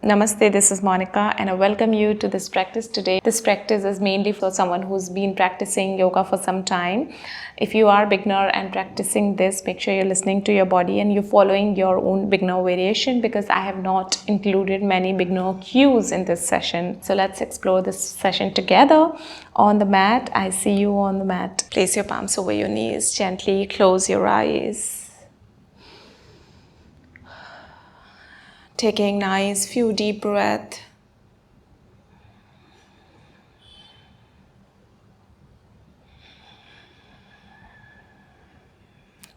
Namaste, this is Monica and I welcome you to this practice today. This practice is mainly for someone who's been practicing yoga for some time. If you are a beginner and practicing this, make sure you're listening to your body and you're following your own beginner variation, because I have not included many beginner cues in this session. So let's explore this session together. On the mat, I see you on the mat. Place your palms over your knees, gently close your eyes. Taking nice few deep breaths.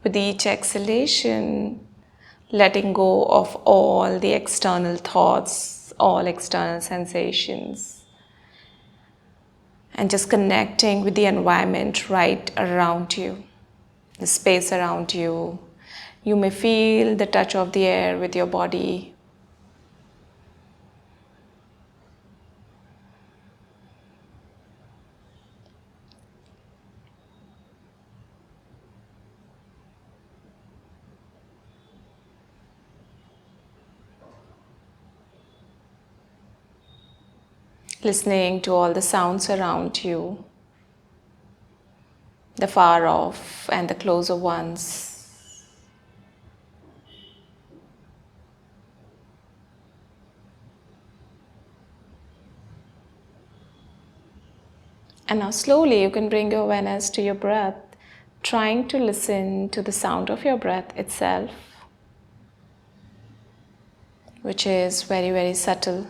With each exhalation, letting go of all the external thoughts, all external sensations, and just connecting with the environment right around you, the space around you. You may feel the touch of the air with your body. Listening to all the sounds around you, the far off and the closer ones. And now slowly you can bring your awareness to your breath, trying to listen to the sound of your breath itself, which is very, very subtle.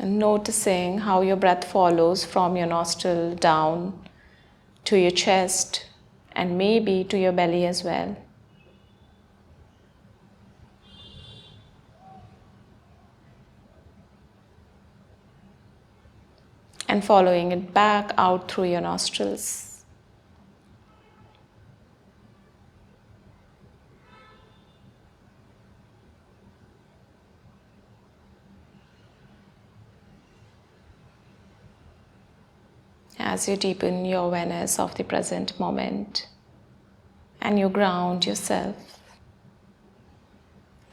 And noticing how your breath follows from your nostril down to your chest and maybe to your belly as well. And following it back out through your nostrils. As you deepen your awareness of the present moment and you ground yourself,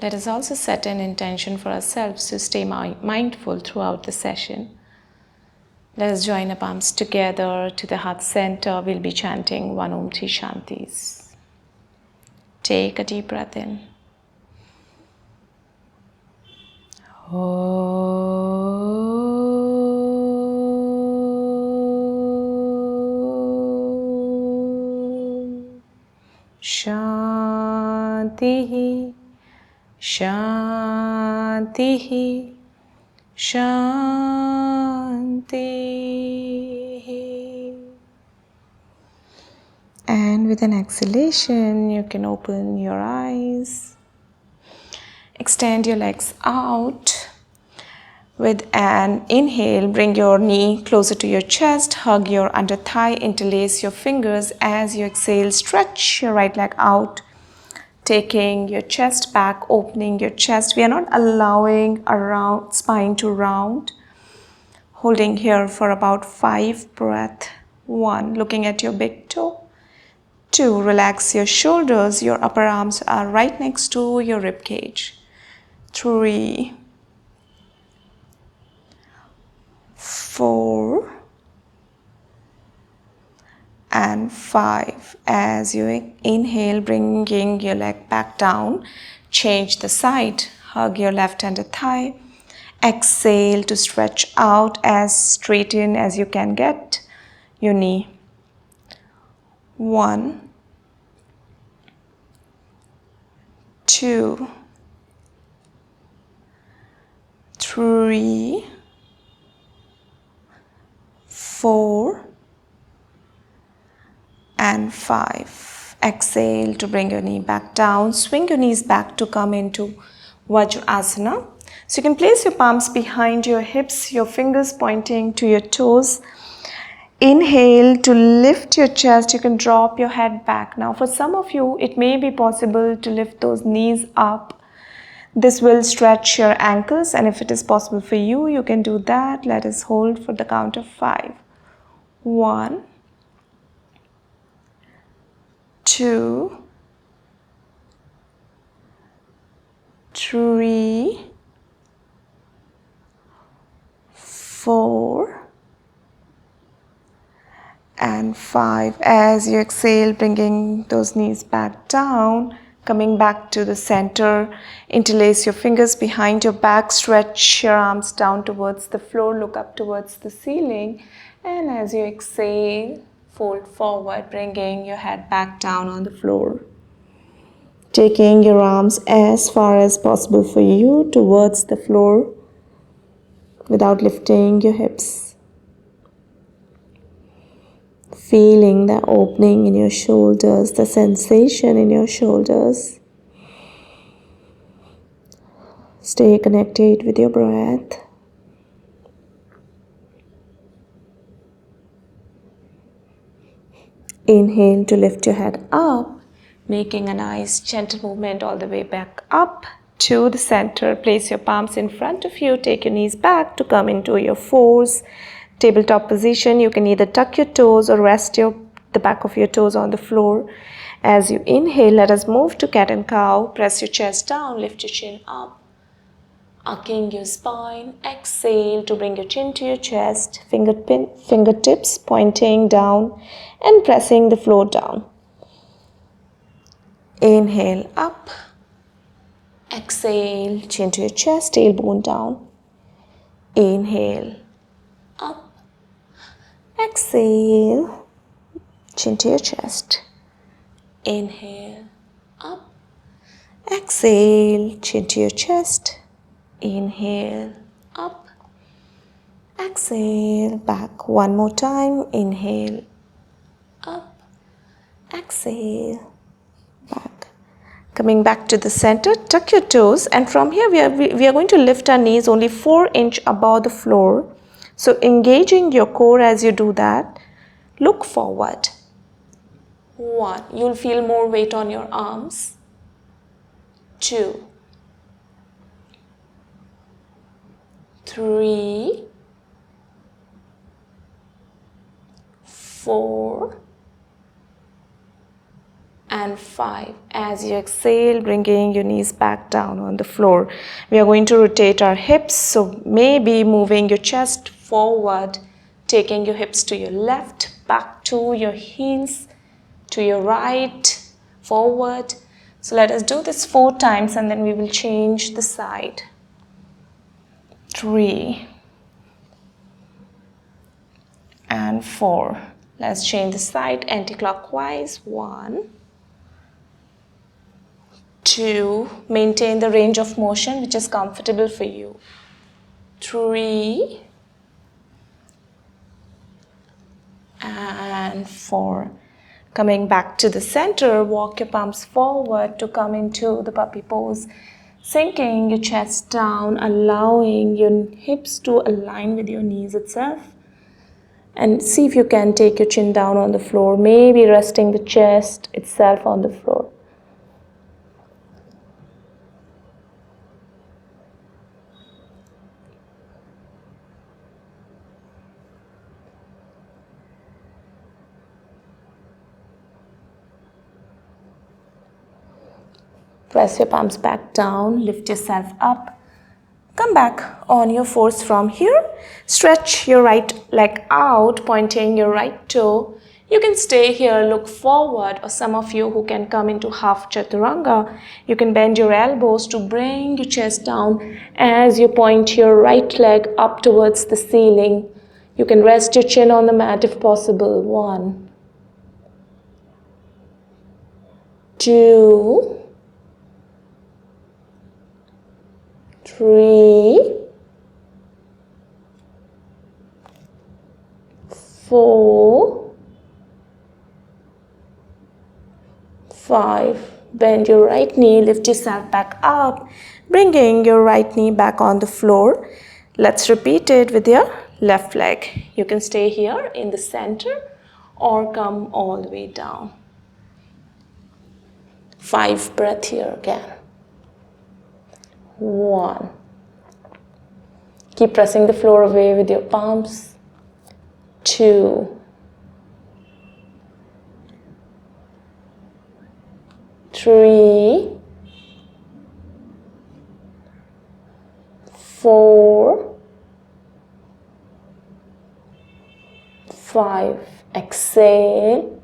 let us also set an intention for ourselves to stay mindful throughout the session. Let us join our palms together to the heart center. We'll be chanting 1 Om 3 Shantis. Take a deep breath in. Shanti, Shanti, Shanti. And with an exhalation, you can open your eyes. Extend your legs out. With an inhale, bring your knee closer to your chest, hug your under thigh, interlace your fingers. As you exhale, stretch your right leg out, taking your chest back, opening your chest. We are not allowing our spine to round. Holding here for about 5 breaths. 1, looking at your big toe. 2, relax your shoulders. Your upper arms are right next to your rib cage. 3, 4, and 5. As you inhale, bringing your leg back down, change the side, hug your left under thigh. Exhale to stretch out as straight in as you can get your knee. 1, 2, 3, 4, and 5. Exhale to bring your knee back down. Swing your knees back to come into Vajrasana. So you can place your palms behind your hips, your fingers pointing to your toes. Inhale to lift your chest. You can drop your head back. Now for some of you, it may be possible to lift those knees up. This will stretch your ankles, and if it is possible for you, you can do that. Let us hold for the count of 5. 1, 2, 3, 4, and 5. As you exhale, bringing those knees back down, coming back to the center, interlace your fingers behind your back, stretch your arms down towards the floor, look up towards the ceiling, and as you exhale, fold forward, bringing your head back down on the floor. Taking your arms as far as possible for you towards the floor without lifting your hips. Feeling the opening in your shoulders, the sensation in your shoulders. Stay connected with your breath. Inhale to lift your head up, making a nice gentle movement all the way back up to the center. Place your palms in front of you. Take your knees back to come into your fours. Tabletop position. You can either tuck your toes or rest the back of your toes on the floor. As you inhale, let us move to cat and cow. Press your chest down, lift your chin up, arcing your spine. Exhale to bring your chin to your chest, fingertips pointing down and pressing the floor down. Inhale up, exhale, chin to your chest, tailbone down. Inhale up, exhale, chin to your chest. Inhale up, exhale, chin to your chest. Inhale up, exhale, back. One more time. Inhale up, exhale, back. Coming back to the center, tuck your toes, and from here we are going to lift our knees only 4 inches above the floor. So engaging your core as you do that. Look forward. 1, you'll feel more weight on your arms. 2, 3, 4, and 5. As you exhale, bringing your knees back down on the floor. We are going to rotate our hips, so maybe moving your chest forward, taking your hips to your left, back to your heels, to your right, forward. So let us do this 4 times and then we will change the side. 3 and 4. Let's change the side anti-clockwise. 1, 2, maintain the range of motion which is comfortable for you. 3 and 4. Coming back to the center, walk your palms forward to come into the puppy pose. Sinking your chest down, allowing your hips to align with your knees itself. And see if you can take your chin down on the floor, maybe resting the chest itself on the floor. Press your palms back down, lift yourself up. Come back on your fours from here. Stretch your right leg out, pointing your right toe. You can stay here, look forward, or some of you who can come into half chaturanga, you can bend your elbows to bring your chest down as you point your right leg up towards the ceiling. You can rest your chin on the mat if possible. 1, 2, 3, 4, 5. Bend your right knee, lift yourself back up, bringing your right knee back on the floor. Let's repeat it with your left leg. You can stay here in the center or come all the way down. 5 breaths here again. 1. Keep pressing the floor away with your palms. 2. 3. 4. 5. Exhale.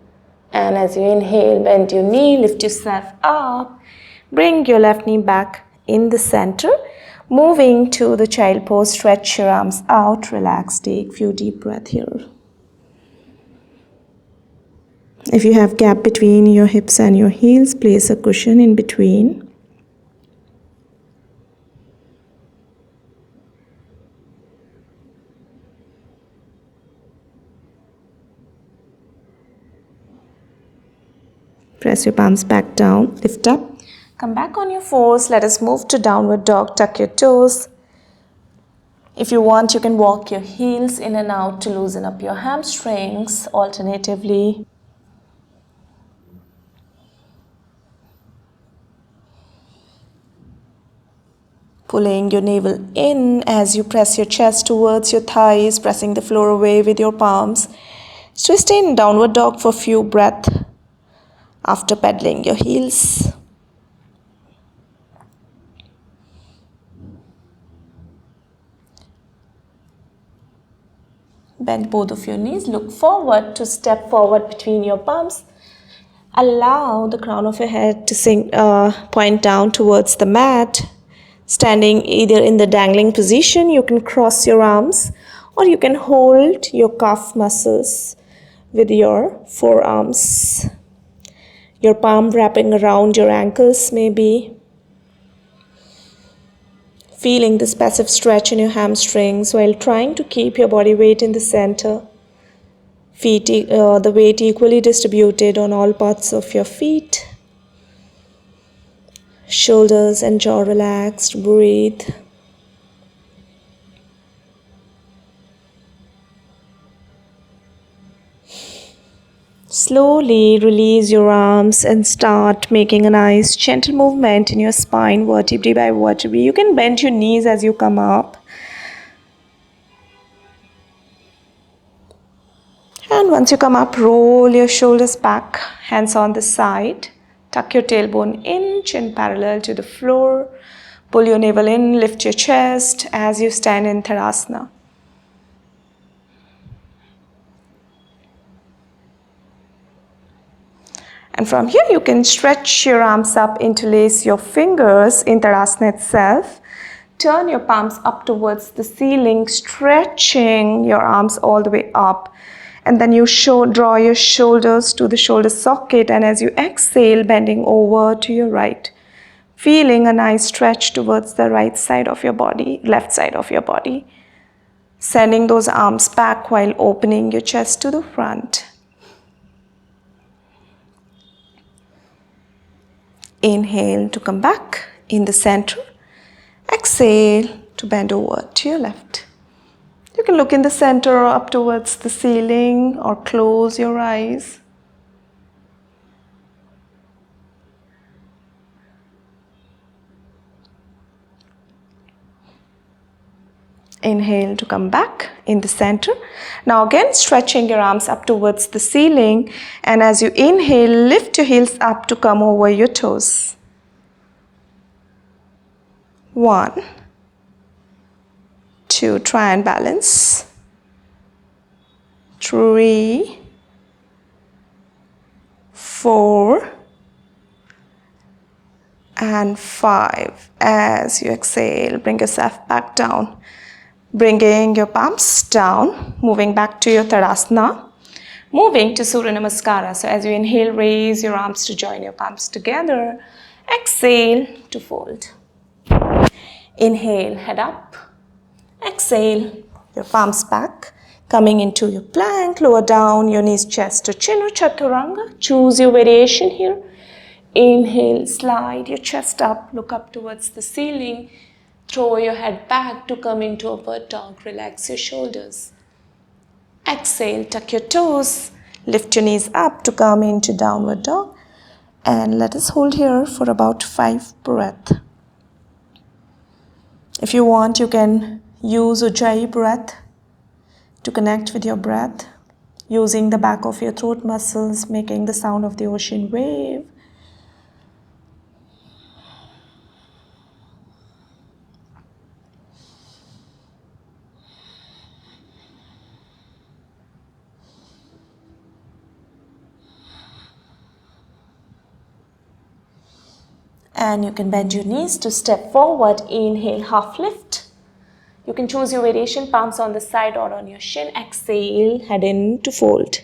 And as you inhale, bend your knee, lift yourself up. Bring your left knee back in the center. Moving to the child pose, stretch your arms out, relax, take few deep breaths here. If you have gap between your hips and your heels, place a cushion in between. Press your palms back down, lift up. Come back on your fours. Let us move to downward dog. Tuck your toes. If you want, you can walk your heels in and out to loosen up your hamstrings. Alternatively, pulling your navel in as you press your chest towards your thighs, pressing the floor away with your palms. Twist in downward dog for a few breaths after pedaling your heels. Bend both of your knees, look forward to step forward between your palms. Allow the crown of your head to point down towards the mat. Standing either in the dangling position, you can cross your arms or you can hold your calf muscles with your forearms. Your palm wrapping around your ankles maybe. Feeling this passive stretch in your hamstrings while trying to keep your body weight in the center. The weight equally distributed on all parts of your feet. Shoulders and jaw relaxed. Breathe. Slowly release your arms and start making a nice gentle movement in your spine, vertebrae by vertebrae. You can bend your knees as you come up. And once you come up, roll your shoulders back, hands on the side. Tuck your tailbone in, chin parallel to the floor. Pull your navel in, lift your chest as you stand in Tadasana. And from here, you can stretch your arms up, interlace your fingers in Tadasana itself. Turn your palms up towards the ceiling, stretching your arms all the way up. And then you draw your shoulders to the shoulder socket. And as you exhale, bending over to your right. Feeling a nice stretch towards the right side of your body, left side of your body. Sending those arms back while opening your chest to the front. Inhale to come back in the center. Exhale to bend over to your left. You can look in the center or up towards the ceiling or close your eyes. Inhale to come back in the center. Now again, stretching your arms up towards the ceiling. And as you inhale, lift your heels up to come over your toes. 1, 2, try and balance. 3, 4, and 5. As you exhale, bring yourself back down. Bringing your palms down, moving back to your Tadasana, moving to Surya Namaskara. So as you inhale, raise your arms to join your palms together. Exhale to fold. Inhale, head up. Exhale, your palms back. Coming into your plank, lower down your knees, chest to chin or Chaturanga. Choose your variation here. Inhale, slide your chest up, look up towards the ceiling. Throw your head back to come into upward dog. Relax your shoulders. Exhale, tuck your toes. Lift your knees up to come into downward dog. And let us hold here for about 5 breaths. If you want, you can use Ujjayi breath to connect with your breath, using the back of your throat muscles, making the sound of the ocean wave. And you can bend your knees to step forward. Inhale, half lift. You can choose your variation, palms on the side or on your shin. Exhale, head in to fold.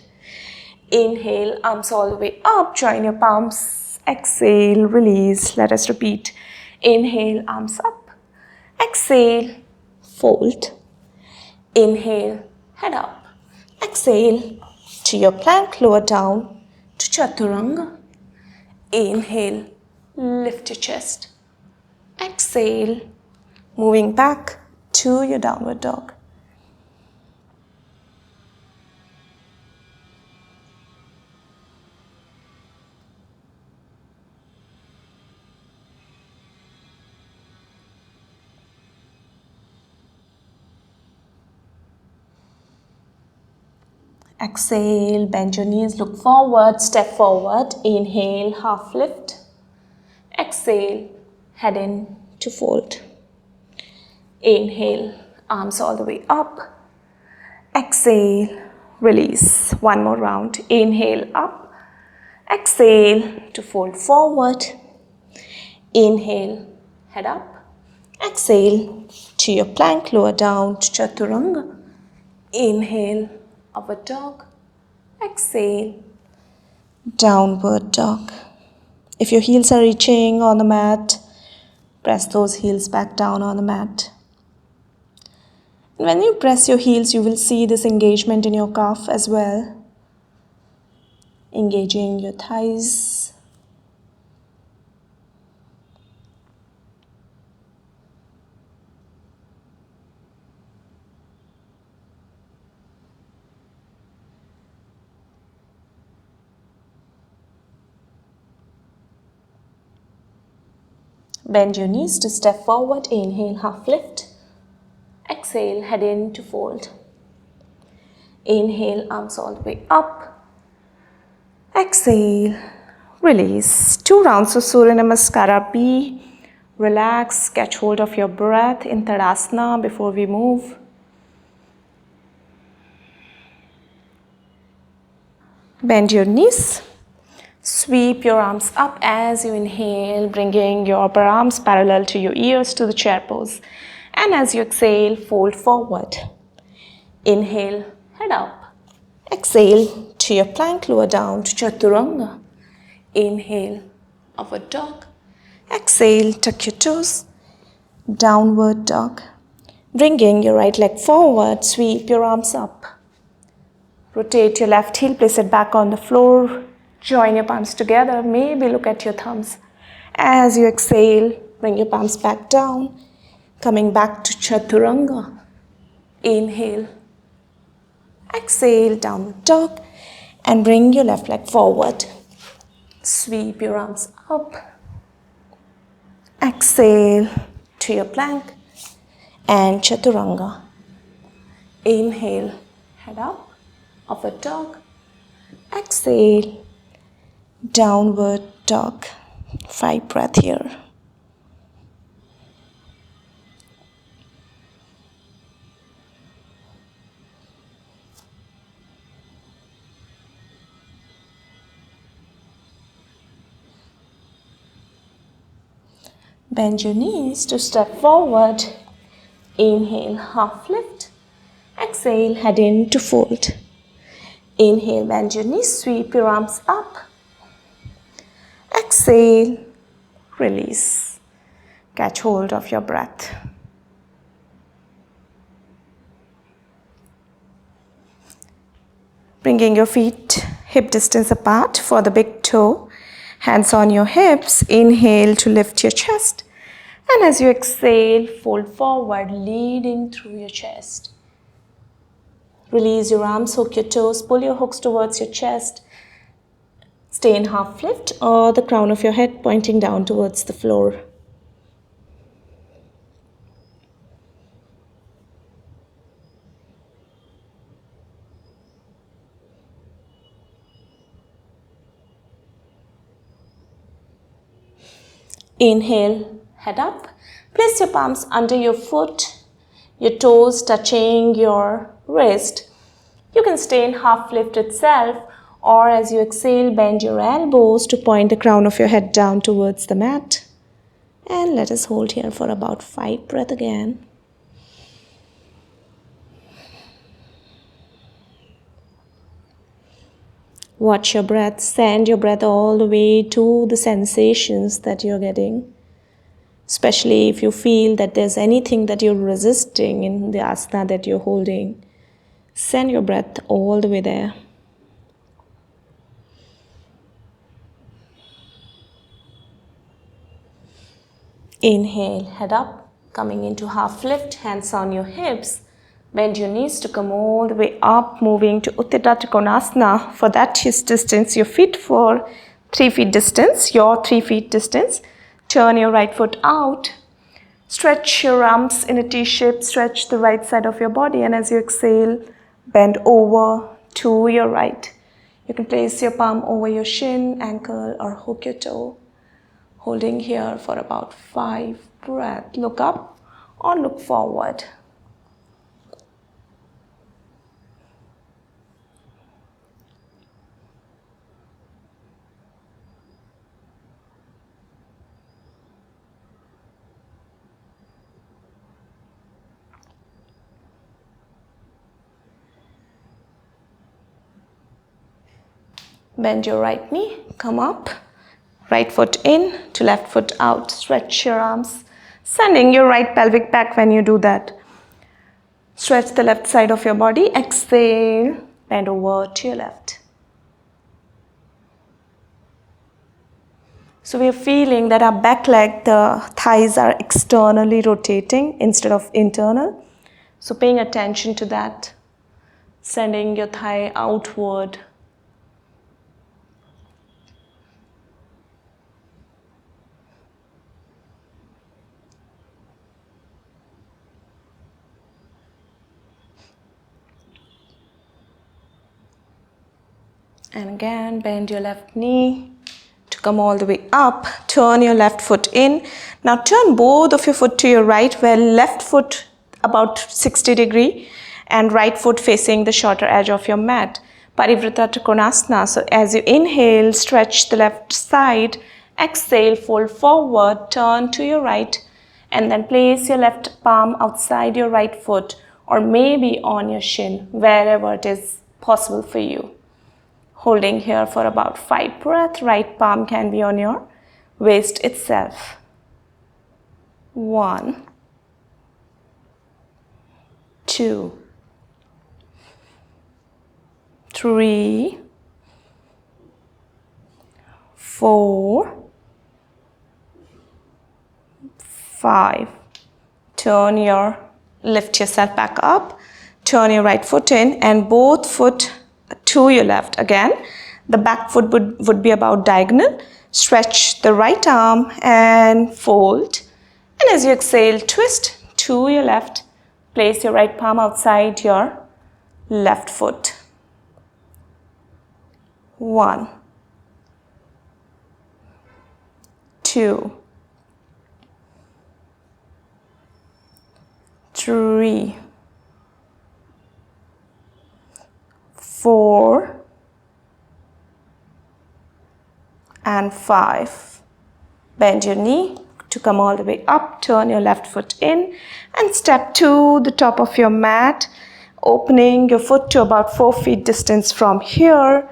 Inhale, arms all the way up. Join your palms. Exhale, release. Let us repeat. Inhale, arms up. Exhale, fold. Inhale, head up. Exhale, to your plank, lower down to chaturanga. Inhale, lift your chest. Exhale, moving back to your downward dog. Exhale, bend your knees, look forward, step forward. Inhale, half lift. Exhale, head in to fold. Inhale, arms all the way up. Exhale, release. One more round. Inhale, up. Exhale, to fold forward. Inhale, head up. Exhale, to your plank, lower down to chaturanga. Inhale, upward dog. Exhale, downward dog. If your heels are reaching on the mat, press those heels back down on the mat. When you press your heels, you will see this engagement in your calf as well. Engaging your thighs. Bend your knees to step forward. Inhale, half lift. Exhale, head in to fold. Inhale, arms all the way up. Exhale, release. 2 rounds of Surya Namaskara. Be relaxed, catch hold of your breath in Tadasana before we move. Bend your knees. Sweep your arms up as you inhale, bringing your upper arms parallel to your ears to the chair pose. And as you exhale, fold forward. Inhale, head up. Exhale, to your plank, lower down to chaturanga. Inhale, upward dog. Exhale, tuck your toes. Downward dog. Bringing your right leg forward, sweep your arms up. Rotate your left heel, place it back on the floor. Join your palms together, maybe look at your thumbs. As you exhale, bring your palms back down, coming back to chaturanga. Inhale, exhale, downward dog, and bring your left leg forward. Sweep your arms up. Exhale to your plank and chaturanga. Inhale, head up, upward dog. Exhale, downward dog. 5 breaths here. Bend your knees to step forward. Inhale, half lift. Exhale, head in to fold. Inhale, bend your knees, sweep your arms up. Exhale, release. Catch hold of your breath. Bringing your feet hip distance apart for the big toe. Hands on your hips. Inhale to lift your chest. And as you exhale, fold forward, leading through your chest. Release your arms, hook your toes, pull your hooks towards your chest. Stay in half lift or the crown of your head pointing down towards the floor. Inhale, head up. Place your palms under your foot, your toes touching your wrist. You can stay in half lift itself, or as you exhale, bend your elbows to point the crown of your head down towards the mat. And let us hold here for about 5 breaths again. Watch your breath, send your breath all the way to the sensations that you're getting. Especially if you feel that there's anything that you're resisting in the asana that you're holding. Send your breath all the way there. Inhale, head up, coming into half lift, hands on your hips. Bend your knees to come all the way up, moving to Utthita Trikonasana. For that, just distance your feet for 3 feet distance, your 3 feet distance. Turn your right foot out. Stretch your arms in a T-shape, stretch the right side of your body, and as you exhale, bend over to your right. You can place your palm over your shin, ankle, or hook your toe. Holding here for about 5 breaths. Look up or look forward. Bend your right knee, come up. Right foot in to left foot out. Stretch your arms, sending your right pelvic back when you do that. Stretch the left side of your body. Exhale, bend over to your left. So we are feeling that our back leg, the thighs are externally rotating instead of internal. So paying attention to that. Sending your thigh outward. And again, bend your left knee to come all the way up. Turn your left foot in. Now turn both of your foot to your right, where left foot about 60 degrees and right foot facing the shorter edge of your mat. Parivrtta Trikonasana. So as you inhale, stretch the left side. Exhale, fold forward, turn to your right, and then place your left palm outside your right foot, or maybe on your shin, wherever it is possible for you. Holding here for about 5 breaths. Right palm can be on your waist itself. 1, 2, 3, 4, 5. Lift yourself back up. Turn your right foot in and both foot to your left. Again, the back foot would be about diagonal. Stretch the right arm and fold. And as you exhale, twist to your left. Place your right palm outside your left foot. 1, 2, 3, 4, and 5. Bend your knee to come all the way up. Turn your left foot in and step to the top of your mat, opening your foot to about 4 feet distance from here.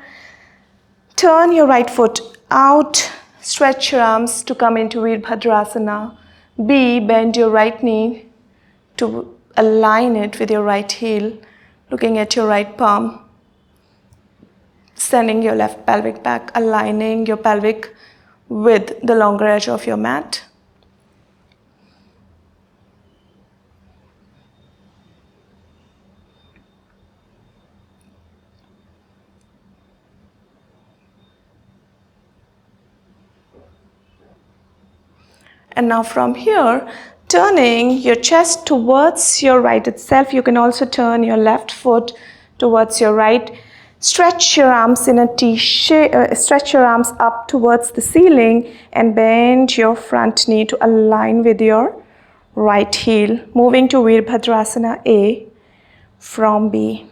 Turn your right foot out. Stretch your arms to come into Virabhadrasana. Bend your right knee to align it with your right heel, looking at your right palm. Sending your left pelvic back, aligning your pelvic with the longer edge of your mat. And now from here, turning your chest towards your right itself. You can also turn your left foot towards your right. Stretch your arms in a T shape, stretch your arms up towards the ceiling and bend your front knee to align with your right heel. Moving to Virabhadrasana A from B.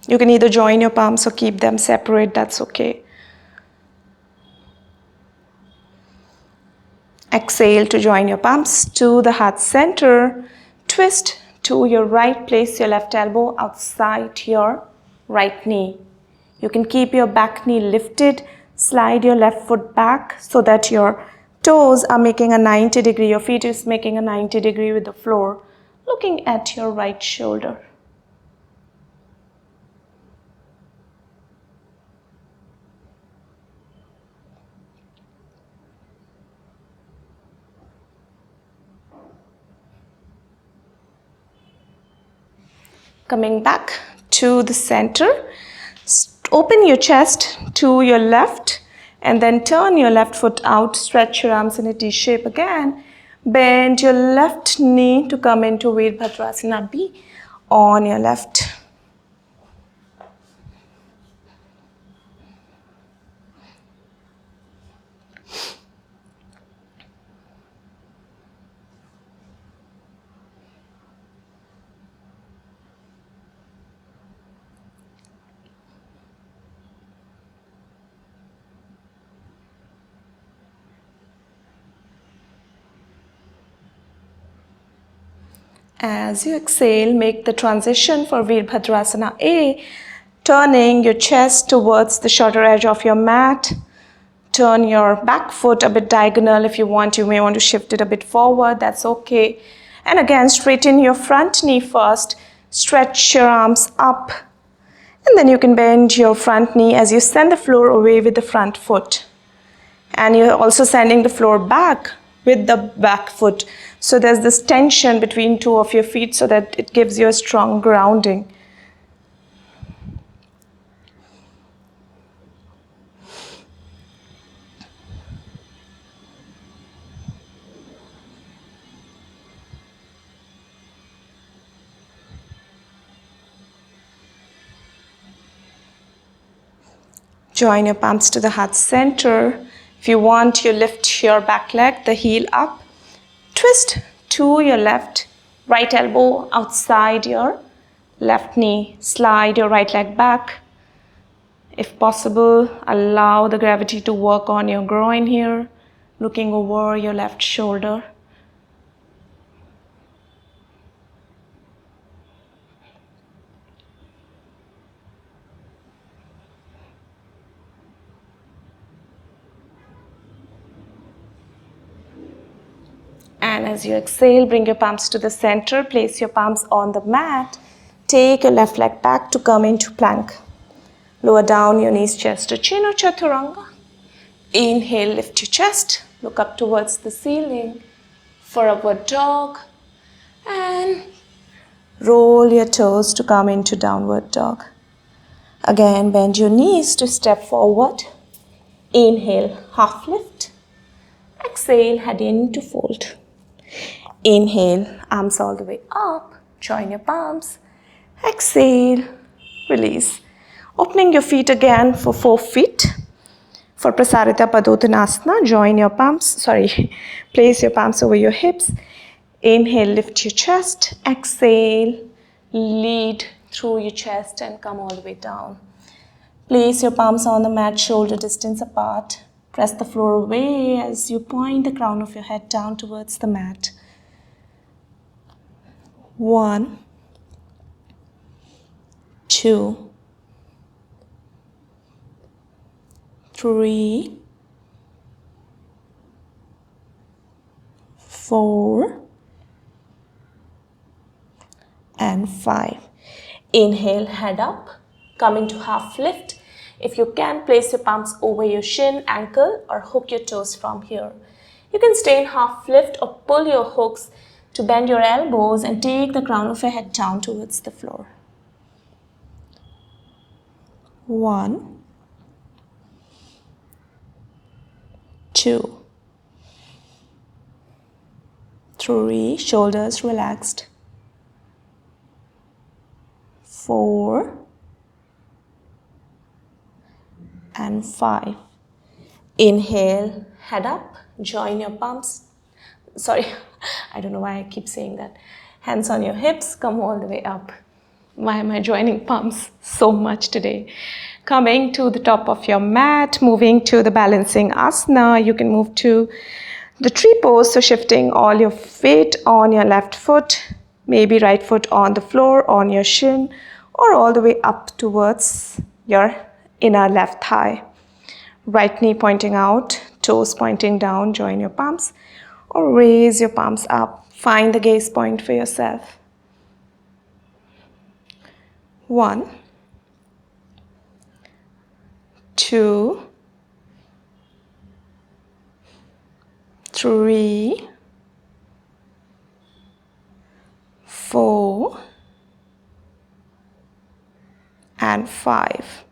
You can either join your palms or keep them separate, that's okay. Exhale to join your palms to the heart center. Twist to your right, place your left elbow outside your right knee. You can keep your back knee lifted, slide your left foot back so that your toes are making a 90 degree, your feet is making a 90 degree with the floor, looking at your right shoulder. Coming back to the center, open your chest to your left and then turn your left foot out, stretch your arms in a T shape again, bend your left knee to come into Virabhadrasana B on your left. As you exhale, make the transition for Virabhadrasana A, turning your chest towards the shorter edge of your mat. Turn your back foot a bit diagonal. If you want, you may want to shift it a bit forward, that's okay. And again, straighten your front knee first, stretch your arms up, and then you can bend your front knee as you send the floor away with the front foot. And you're also sending the floor back with the back foot. So there's this tension between two of your feet so that it gives you a strong grounding. Join your palms to the heart center. If you want, you lift your back leg, the heel up. Twist to your left, right elbow outside your left knee. Slide your right leg back. If possible, allow the gravity to work on your groin here, looking over your left shoulder. And as you exhale, bring your palms to the center, place your palms on the mat. Take your left leg back to come into plank. Lower down your knees, chest to chin or chaturanga. Inhale, lift your chest, look up towards the ceiling for upward dog. And roll your toes to come into downward dog. Again, bend your knees to step forward. Inhale, half lift. Exhale, head into fold. Inhale, arms all the way up. Join your palms. Exhale, release. Opening your feet again for 4 feet. For Prasarita Padottanasana, join your palms. Place your palms over your hips. Inhale, lift your chest. Exhale, lead through your chest and come all the way down. Place your palms on the mat, shoulder distance apart. Press the floor away as you point the crown of your head down towards the mat. 1, 2, 3, 4, and 5. Inhale, head up, come into half lift. If you can, place your palms over your shin, ankle, or hook your toes from here. You can stay in half lift or pull your hooks to bend your elbows and take the crown of your head down towards the floor. 1, 2, 3, shoulders relaxed. 4 and 5. Inhale, head up, join your palms. Sorry, I don't know why I keep saying that. Hands on your hips, come all the way up. Why am I joining palms so much today? Coming to the top of your mat, moving to the balancing asana. You can move to the tree pose, so shifting all your weight on your left foot, maybe right foot on the floor, on your shin, or all the way up towards your inner left thigh. Right knee pointing out, toes pointing down, join your palms, or raise your palms up. Find the gaze point for yourself. 1, 2, 3, 4, and 5.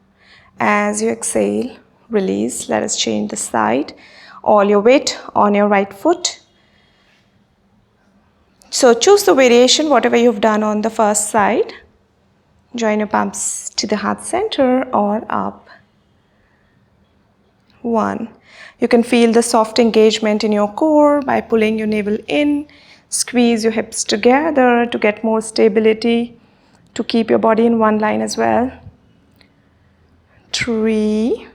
As you exhale, release. Let us change the side. All your weight on your right foot. So choose the variation, whatever you've done on the first side. Join your palms to the heart center or up. 1. You can feel the soft engagement in your core by pulling your navel in. Squeeze your hips together to get more stability, to keep your body in one line as well. 3,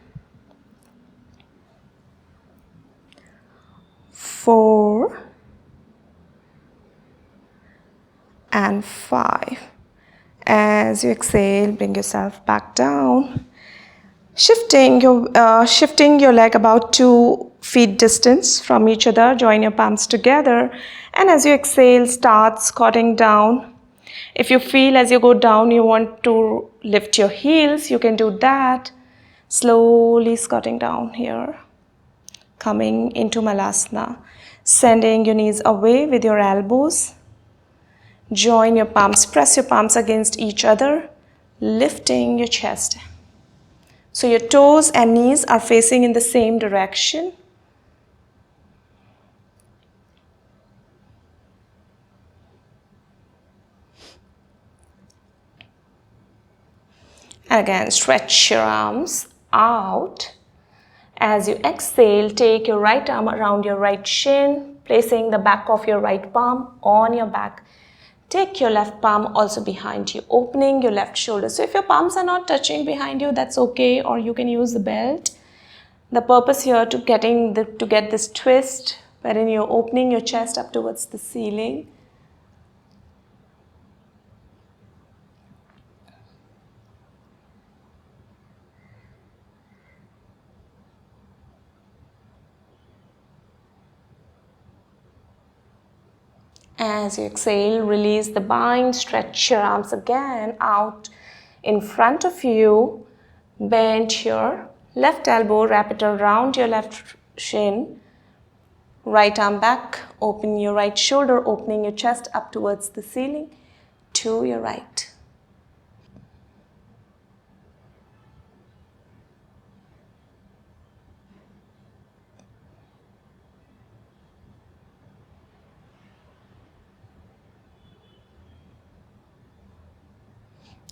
4, and 5. As you exhale, bring yourself back down. Shifting your leg about 2 feet distance from each other. Join your palms together. And as you exhale, start squatting down. If you feel as you go down, you want to lift your heels, you can do that. Slowly squatting down here. Coming into Malasana. Sending your knees away with your elbows. Join your palms, press your palms against each other, lifting your chest. So your toes and knees are facing in the same direction. Again, stretch your arms out. As you exhale, take your right arm around your right shin, placing the back of your right palm on your back. Take your left palm also behind you, opening your left shoulder. So if your palms are not touching behind you, that's okay, or you can use the belt. The purpose here to get this twist, wherein you're opening your chest up towards the ceiling. As you exhale, release the bind, stretch your arms again out in front of you. Bend your left elbow, wrap it around your left shin. Right arm back, open your right shoulder, opening your chest up towards the ceiling to your right.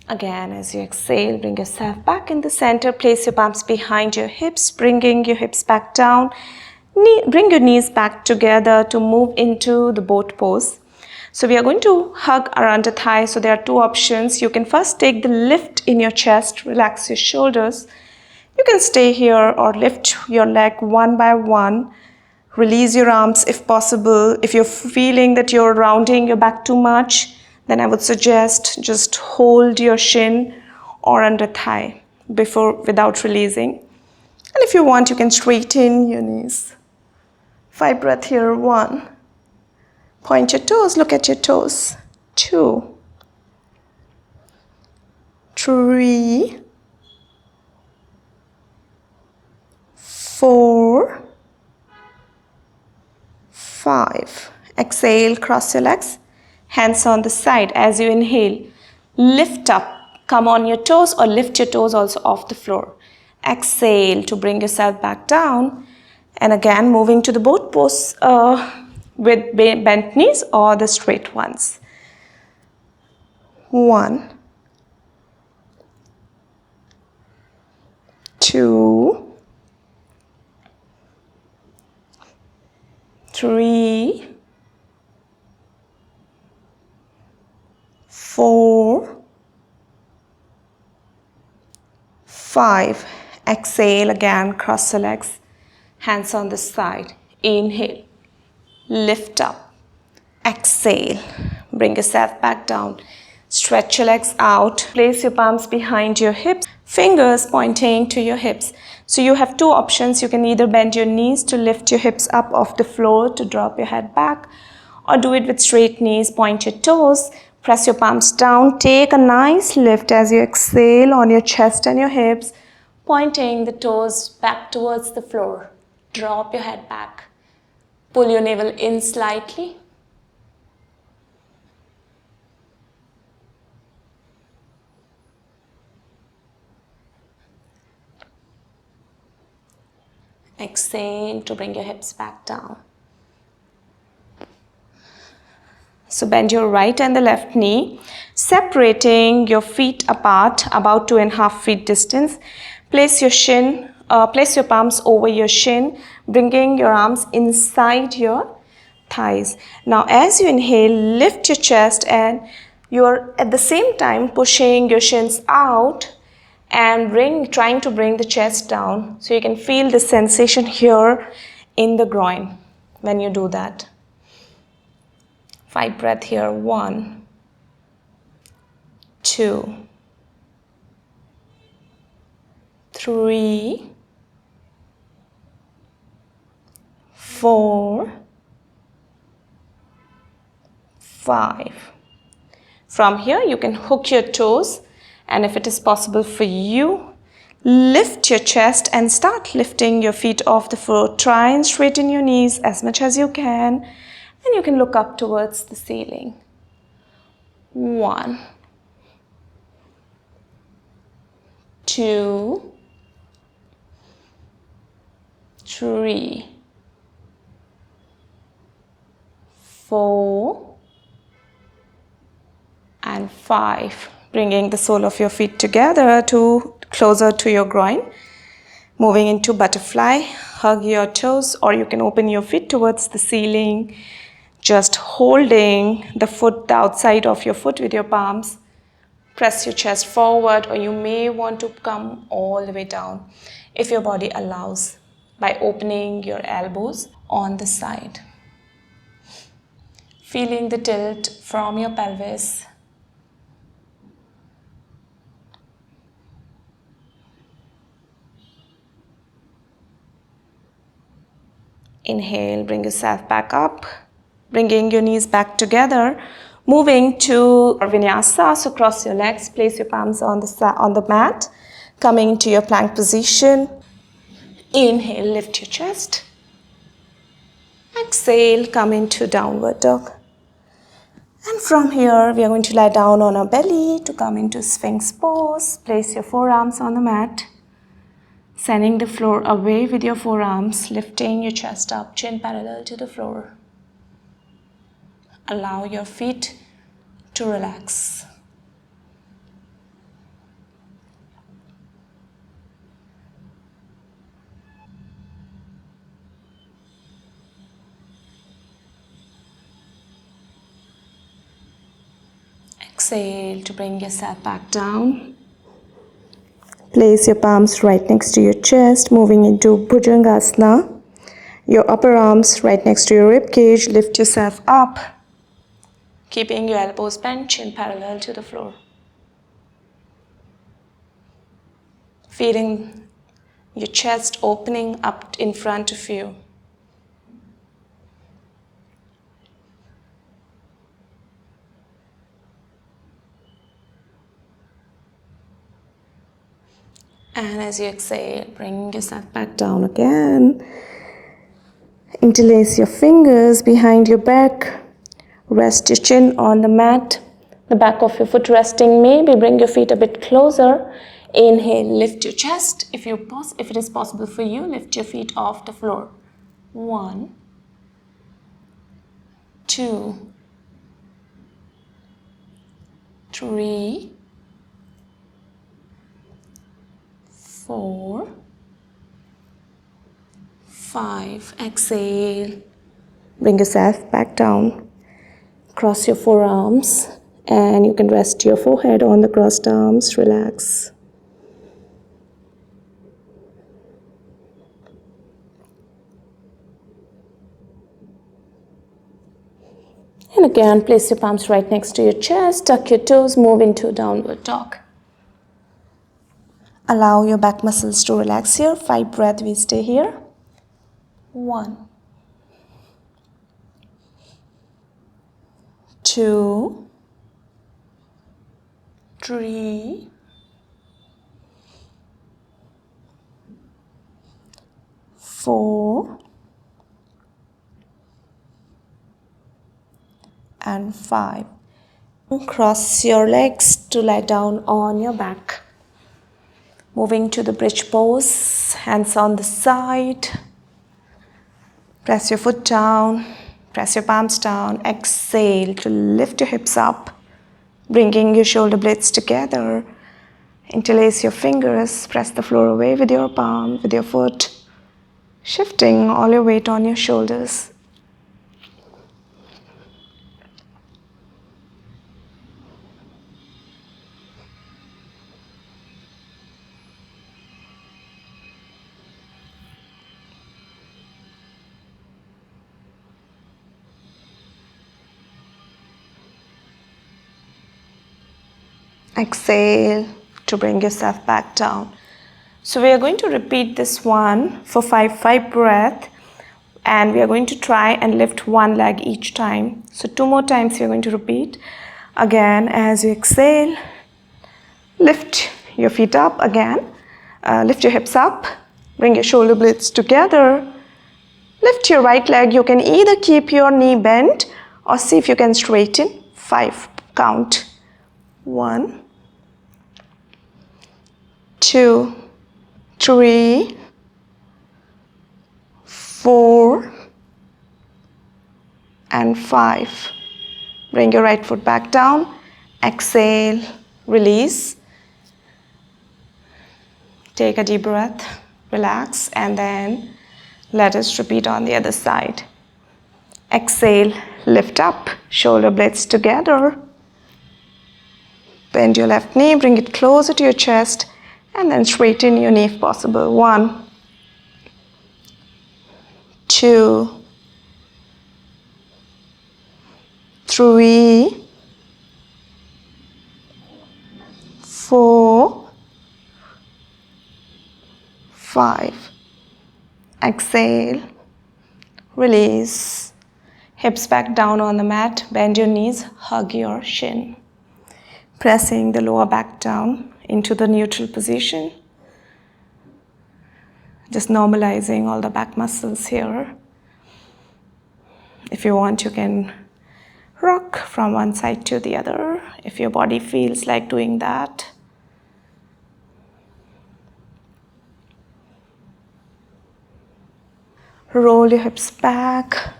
Again, as you exhale, bring yourself back in the center. Place your palms behind your hips, bringing your hips back down. Bring your knees back together to move into the boat pose. So we are going to hug our under thigh. So there are 2 options. You can first take the lift in your chest, relax your shoulders. You can stay here or lift your leg one by one. Release your arms if possible. If you're feeling that you're rounding your back too much, then I would suggest just hold your shin or under thigh without releasing. And if you want, you can straighten your knees. 5 breath here. 1. Point your toes, look at your toes. 2. 3. 4. 5. Exhale, cross your legs. Hands on the side. As you inhale, lift up. Come on your toes or lift your toes also off the floor. Exhale to bring yourself back down. And again, moving to the boat pose with bent knees or the straight ones. 1, 2, 3, 4, 5. Exhale again, cross the legs, hands on the side. Inhale, lift up. Exhale, bring yourself back down. Stretch your legs out. Place your palms behind your hips, fingers pointing to your hips. So you have two options. You can either bend your knees to lift your hips up off the floor to drop your head back, or do it with straight knees. Point your toes, press your palms down. Take a nice lift as you exhale on your chest and your hips, pointing the toes back towards the floor. Drop your head back. Pull your navel in slightly. Exhale to bring your hips back down. So bend your right and the left knee, separating your feet apart about 2.5 feet distance. Place your palms over your shin, bringing your arms inside your thighs. Now as you inhale, lift your chest and you're at the same time pushing your shins out and trying to bring the chest down. So you can feel the sensation here in the groin when you do that. 5 breath here. 1, 2, 3, 4, 5. From here you can hook your toes, and if it is possible for you, lift your chest and start lifting your feet off the floor. Try and straighten your knees as much as you can, and you can look up towards the ceiling. 1, 2, 3, 4, and 5. Bringing the sole of your feet together to closer to your groin. Moving into butterfly. Hug your toes, or you can open your feet towards the ceiling. Just holding the outside of your foot with your palms. Press your chest forward, or you may want to come all the way down if your body allows, by opening your elbows on the side. Feeling the tilt from your pelvis. Inhale, bring yourself back up, bringing your knees back together. Moving to vinyasa, so cross your legs, place your palms on the mat, coming into your plank position. Inhale, lift your chest. Exhale, come into downward dog. And from here, we are going to lie down on our belly to come into Sphinx pose. Place your forearms on the mat, sending the floor away with your forearms, lifting your chest up, chin parallel to the floor. Allow your feet to relax. Exhale to bring yourself back down. Place your palms right next to your chest, moving into Bhujangasana. Your upper arms right next to your rib cage. Lift yourself up, keeping your elbows bent, chin parallel to the floor. Feeling your chest opening up in front of you. And as you exhale, bring yourself back down again. Interlace your fingers behind your back. Rest your chin on the mat. The back of your foot resting. Maybe bring your feet a bit closer. Inhale, lift your chest. If it is possible for you, lift your feet off the floor. 1, 2, 3, 4, 5. Exhale. Bring yourself back down. Cross your forearms and you can rest your forehead on the crossed arms. Relax. And again, place your palms right next to your chest. Tuck your toes. Move into downward dog. Allow your back muscles to relax here. 5 breaths. We stay here. 1, 2, 3, 4, and 5. Cross your legs to lie down on your back. Moving to the bridge pose, hands on the side. Press your foot down, press your palms down. Exhale to lift your hips up, bringing your shoulder blades together. Interlace your fingers, press the floor away with your palm, with your foot, shifting all your weight on your shoulders. Exhale to bring yourself back down. So we are going to repeat this one for 5 breaths, and we are going to try and lift one leg each time. So 2 more times we are going to repeat. Again, as you exhale, lift your feet up again. Lift your hips up. Bring your shoulder blades together. Lift your right leg. You can either keep your knee bent or see if you can straighten. 5 count. 1, 2, 3, 4, and 5. Bring your right foot back down. Exhale, release. Take a deep breath, relax, and then let us repeat on the other side. Exhale, lift up, shoulder blades together. Bend your left knee, bring it closer to your chest, and then straighten your knee if possible. 1, 2, 3, 4, 5. Exhale, release. Hips back down on the mat, bend your knees, hug your shin. Pressing the lower back down into the neutral position. Just normalizing all the back muscles here. If you want, you can rock from one side to the other if your body feels like doing that. Roll your hips back.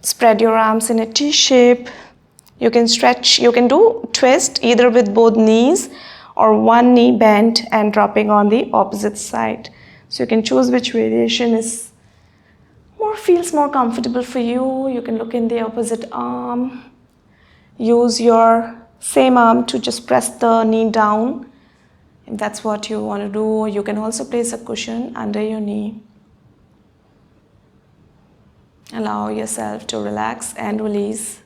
Spread your arms in a T shape. You can stretch, you can do twist either with both knees or one knee bent and dropping on the opposite side. So you can choose which variation feels more comfortable for you. You can look in the opposite arm. Use your same arm to just press the knee down. If that's what you want to do, you can also place a cushion under your knee. Allow yourself to relax and release.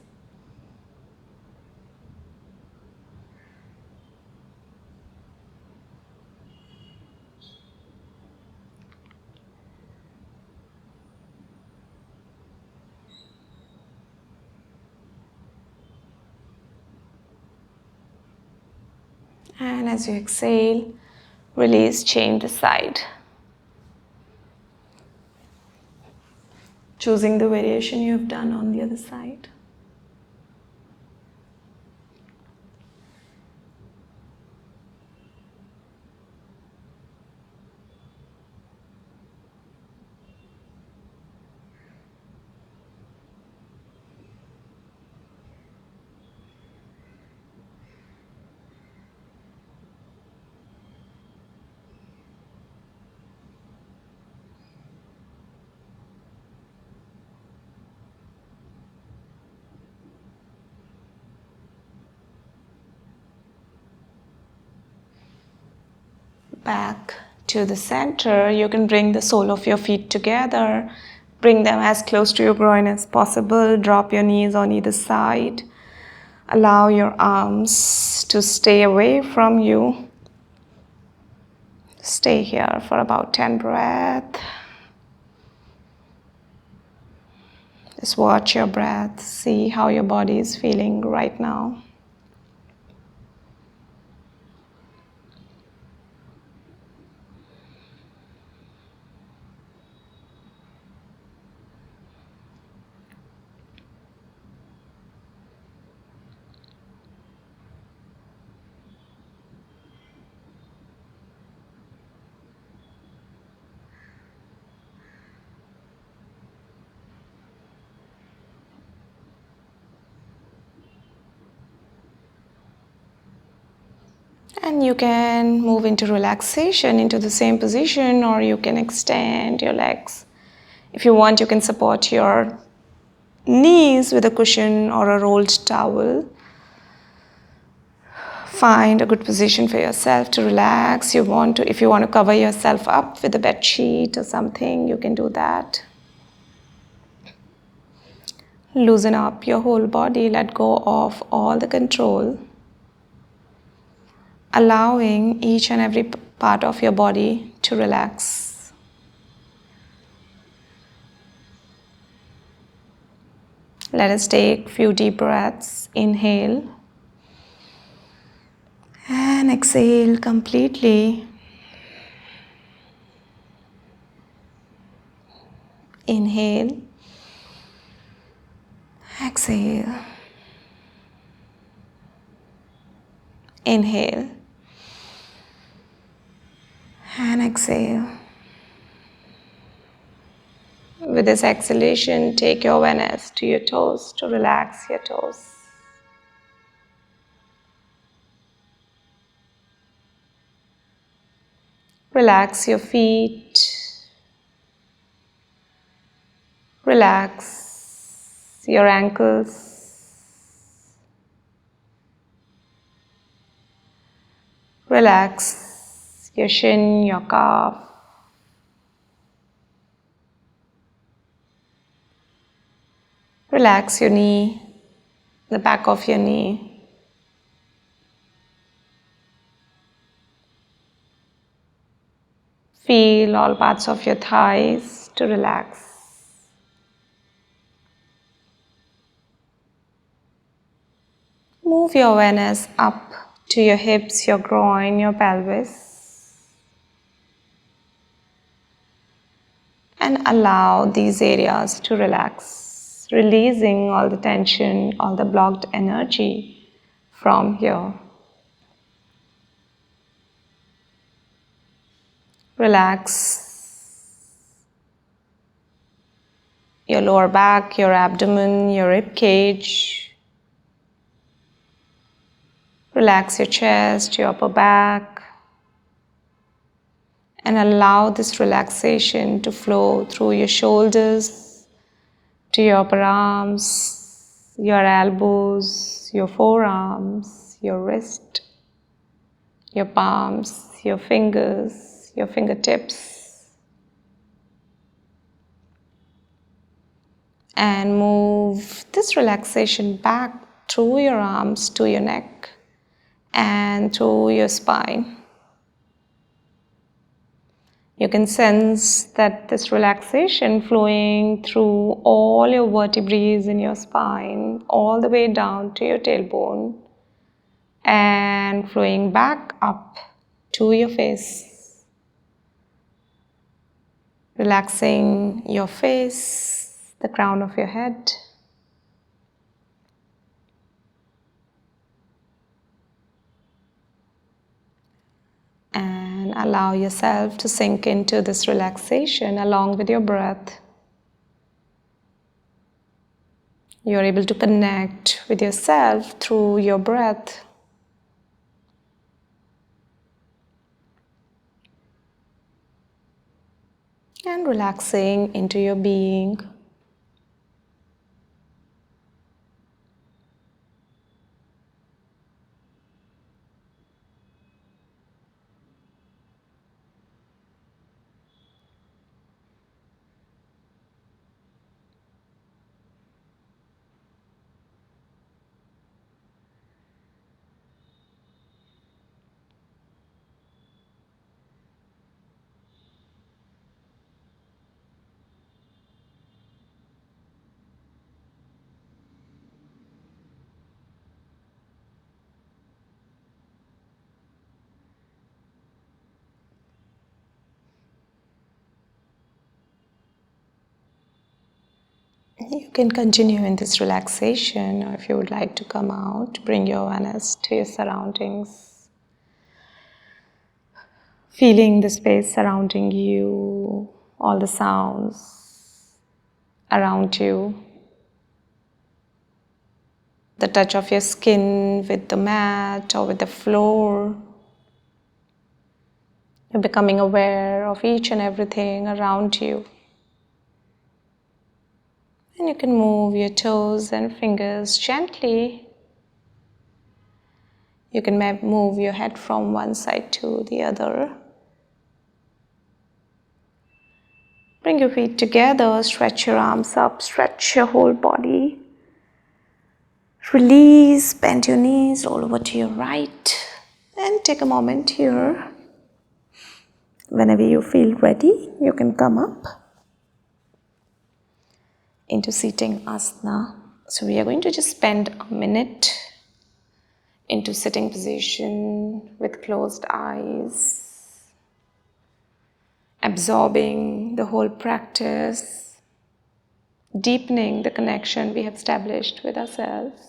And as you exhale, release, change the side. Choosing the variation you have done on the other side. back to the center. You can bring the sole of your feet together. Bring them as close to your groin as possible. Drop your knees on either side. Allow your arms to stay away from you. Stay here for about 10 breaths. Just watch your breath. See how your body is feeling right now. And you can move into relaxation into the same position, or you can extend your legs. If you want, you can support your knees with a cushion or a rolled towel. Find a good position for yourself to relax. If you want to cover yourself up with a bed sheet or something, you can do that. Loosen up your whole body. Let go of all the control. Allowing each and every part of your body to relax. Let us take a few deep breaths. Inhale and exhale completely. Inhale, exhale. Inhale and exhale. With this exhalation, take your awareness to your toes to relax your toes. Relax your feet. Relax your ankles. Relax your shin, your calf. Relax your knee, the back of your knee. Feel all parts of your thighs to relax. Move your awareness up to your hips, your groin, your pelvis. And allow these areas to relax, releasing all the tension, all the blocked energy from here. Relax your lower back, your abdomen, your rib cage. Relax your chest, your upper back. And allow this relaxation to flow through your shoulders, to your upper arms, your elbows, your forearms, your wrist, your palms, your fingers, your fingertips. And move this relaxation back through your arms to your neck and through your spine. You can sense that this relaxation flowing through all your vertebrae in your spine, all the way down to your tailbone, and flowing back up to your face. Relaxing your face, the crown of your head. And allow yourself to sink into this relaxation along with your breath. You're able to connect with yourself through your breath. And relaxing into your being. You can continue in this relaxation, or if you would like to come out, bring your awareness to your surroundings. Feeling the space surrounding you, all the sounds around you. The touch of your skin with the mat or with the floor. You're becoming aware of each and everything around you. And you can move your toes and fingers gently. You can move your head from one side to the other. Bring your feet together, stretch your arms up, stretch your whole body. Release, bend your knees, roll over to your right. And take a moment here. Whenever you feel ready, you can come up into sitting asana. So we are going to just spend a minute into sitting position with closed eyes, absorbing the whole practice, deepening the connection we have established with ourselves.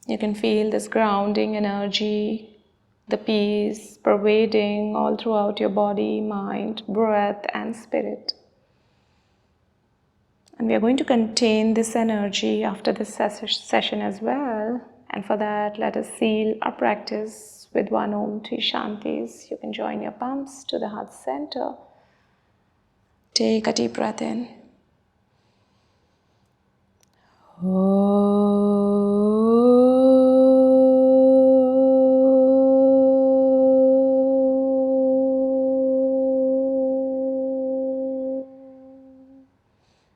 You can feel this grounding energy, the peace pervading all throughout your body, mind, breath, and spirit. And we are going to contain this energy after this session as well. And for that, let us seal our practice with one Om Three Shantis. You can join your palms to the heart center. Take a deep breath in.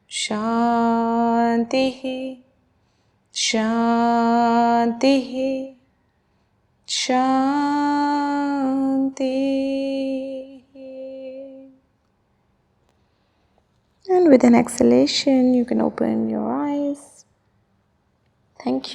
Shanti, Shanti, Shanti. And with an exhalation, you can open your eyes. Thank you.